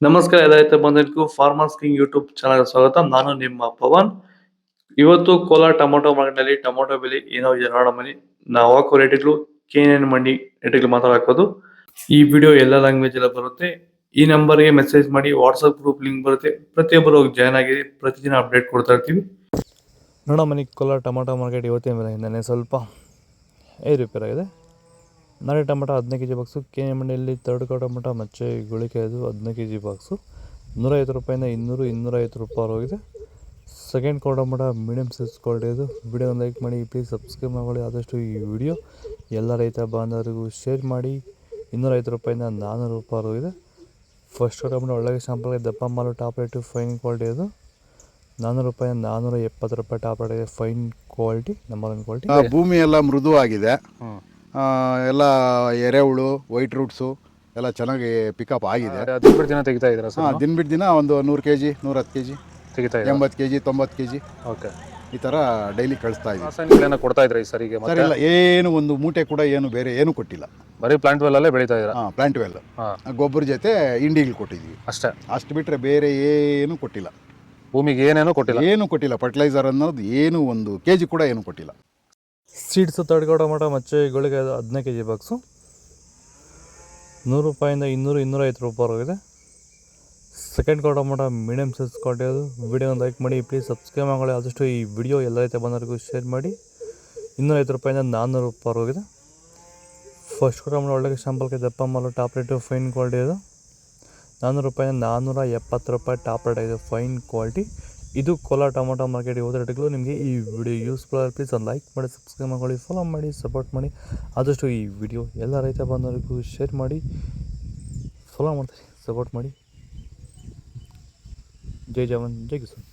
ನಮಸ್ಕಾರ ಎಲ್ಲ ರೈತ ಬಂಧುಗಳಿಗೂ ಫಾರ್ಮರ್ಸ್ ಕಿಂಗ್ ಯೂಟ್ಯೂಬ್ ಚಾನಲ್ ಸ್ವಾಗತ. ನಾನು ನಿಮ್ಮ ಪವನ್. ಇವತ್ತು ಕೋಲಾರ ಟೊಮೊಟೊ ಮಾರ್ಕೆಟ್ನಲ್ಲಿ ಟೊಮೊಟೊ ಬೆಲೆ ಏನೋ ಇದೆ ನೋಡೋಣ ಬನ್ನಿ. ನಾವು ಹಾಕೋ ರೇಟ್ಗಳು KNN ಮಂಡಿ ರೇಟ್ಗಳು ಮಾತಾಡೋದು. ಈ ವಿಡಿಯೋ ಎಲ್ಲ ಲ್ಯಾಂಗ್ವೇಜ್ ಎಲ್ಲ ಬರುತ್ತೆ. ಈ ನಂಬರ್ಗೆ ಮೆಸೇಜ್ ಮಾಡಿ, ವಾಟ್ಸಪ್ ಗ್ರೂಪ್ ಲಿಂಕ್ ಬರುತ್ತೆ, ಪ್ರತಿಯೊಬ್ಬರು ಜಾಯ್ನ್ ಆಗಿ ಪ್ರತಿದಿನ ಅಪ್ಡೇಟ್ ಕೊಡ್ತಾ ಇರ್ತೀವಿ. ನೋಡೋ ಮನೆ ಕೋಲಾರ ಟೊಮೊಟೊ ಮಾರ್ಕೆಟ್ ಇವತ್ತಿನ ಬೆಲೆಯಿಂದನೇ ಸ್ವಲ್ಪ ಏರುಪೇರು ಆಗಿದೆ. ನಾಳೆ ಟೊಮೊಟೊ 15 kg ಬಾಕ್ಸು KNN ಮಂಡಿಯಲ್ಲಿ ತರ್ಡ್ ಟೊಮೊಟೊ ಮಚ್ಚೆ ಗುಳಿಕೆ ಅದು 15 kg ಬಾಕ್ಸು 150 ರೂಪಾಯಿಂದ 200-250 ರೂಪಾಯಿ ಹೋಗಿದೆ. Second tomato medium size quality ಅದು. ವಿಡಿಯೋ ಲೈಕ್ ಮಾಡಿ, ಪ್ಲೀಸ್ ಸಬ್ಸ್ಕ್ರೈಬ್ ಮಾಡಿ. ಆದಷ್ಟು ಈ ವಿಡಿಯೋ ಎಲ್ಲ ರೈತ ಬಾಂಧವರಿಗೂ ಶೇರ್ ಮಾಡಿ. 250 ರೂಪಾಯಿಂದ 400 ರೂಪಾಯಿ ಹೋಗಿದೆ. ಫಸ್ಟ್ ಟೊಮೊಟೊ ಒಳ್ಳೆಗೆ ಶಾಂಪಲ್ಗೆ ದಪ್ಪ ಮಾಲು ಟಾಪ್ ರೇಟು ಫೈನ್ ಕ್ವಾಲಿಟಿ ಅದು 400 ರೂಪಾಯಿಂದ 470 ರೂಪಾಯಿ ಟಾಪ್ ರೇಟ್ ಇದೆ. Fine quality, number 1 quality. ಭೂಮಿ ಎಲ್ಲ ಮೃದುವಾಗಿದೆ. ಎಲ್ಲ ಎರೆಹುಳು, ವೈಟ್ ರೂಟ್ಸು ಎಲ್ಲ ಚೆನ್ನಾಗಿ ಪಿಕಪ್ ಆಗಿದೆ. ದಿನ ಬಿಟ್ಟು ದಿನ ತೆಗಿತಾ ಇದ್ದೀರಾ ಸರ್? ದಿನ ಬಿಟ್ಟು ದಿನ ಒಂದು 100 kg 110 kg ತೆಗಿತಾ ಇದ್ದೀರಾ? 80 kg 90 kg ಓಕೆ. ಈ ಥರ ಡೈಲಿ ಕಳಿಸ್ತಾ ಇದ್ದೀವಿ. ರಾಸಾಯನಿಕಗಳನ್ನ ಕೊಡ್ತಾ ಇದ್ರಾ ಈ ಸರಿಗೆ? ಸರ್ ಇಲ್ಲ, ಏನು ಒಂದು ಮೂಟೆ ಕೂಡ ಏನು ಬೇರೆ ಏನು ಕೊಟ್ಟಿಲ್ಲ. ಬರೀ ಪ್ಲಾಂಟ್ ವೆಲ್ ಅಲ್ಲೇ ಬೆಳೀತಾ ಇದ್ದೀರಾ? ಪ್ಲಾಂಟ್ ವೆಲ್ ಗೊಬ್ಬರ ಜೊತೆ ಇಂಡಿಗಳು ಕೊಟ್ಟಿದ್ವಿ ಅಷ್ಟೇ. ಅಷ್ಟು ಬಿಟ್ಟರೆ ಬೇರೆ ಏನು ಕೊಟ್ಟಿಲ್ಲ. ಭೂಮಿಗೆ ಏನೇನೋ ಕೊಟ್ಟಿಲ್ಲ? ಏನು ಕೊಟ್ಟಿಲ್ಲ. ಫರ್ಟಿಲೈಸರ್ ಅನ್ನೋದು ಏನು 1 kg ಕೂಡ ಏನು ಕೊಟ್ಟಿಲ್ಲ. ಸೀಡ್ಸು ತರ್ಡ್ ಟೊಮೊಟೊ ಮಚ್ಚೆ ಗುಳಿಗೆ 15 kg ಬಾಕ್ಸು 100 ರೂಪಾಯಿಂದ 200-250 ರೂಪಾಯಿ ಹೋಗಿದೆ. Second tomato medium size quality ಅದು. ವಿಡಿಯೋ ಲೈಕ್ ಮಾಡಿ, ಪ್ಲೀಸ್ ಸಬ್ಸ್ಕ್ರೈಬ್ ಮಾಡಿ. ಆದಷ್ಟು ಈ ವಿಡಿಯೋ ಎಲ್ಲ ರೈತ ಬಂದವರಿಗೂ ಶೇರ್ ಮಾಡಿ. 250 ರೂಪಾಯಿಂದ 400 ರೂಪಾಯಿ ಹೋಗಿದೆ. ಫಸ್ಟ್ ಟೊಮೊಟೊ ಒಳ್ಳೆಗೆ ಶಾಂಪಲ್ಗೆ ದಪ್ಪ ಮಾಲು ಟಾಪ್ ರೇಟು ಫೈನ್ ಕ್ವಾಲಿಟಿ ಅದು 400 ರೂಪಾಯಿಂದ 470 ರೂಪಾಯಿ ಟಾಪ್ ರೇಟ್ ಇದೆ. Fine quality. ಇದು ಕೋಲಾರ ಟೊಮೊಟೊ ಮಾರ್ಕೆಟ್ ಇವತ್ತು ರೇಟ್ಗಳು. ನಿಮಗೆ ಈ ವಿಡಿಯೋ ಯೂಸ್ಫುಲ್ ಆಗಿ ಪ್ಲೀಸ್ ಲೈಕ್ ಮಾಡಿ, ಸಬ್ಸ್ಕ್ರೈಬ್ ಮಾಡಿ, ಫಾಲೋ ಮಾಡಿ, ಸಪೋರ್ಟ್ ಮಾಡಿ. ಆದಷ್ಟು ಈ ವಿಡಿಯೋ ಎಲ್ಲ ರೈತ ಬಂದವರಿಗೂ ಶೇರ್ ಮಾಡಿ, ಫಾಲೋ ಮಾಡ್ತಾರೆ, ಸಪೋರ್ಟ್ ಮಾಡಿ. ಜೈ ಜವಾನ್, ಜೈ ಕಿಸಾನ್.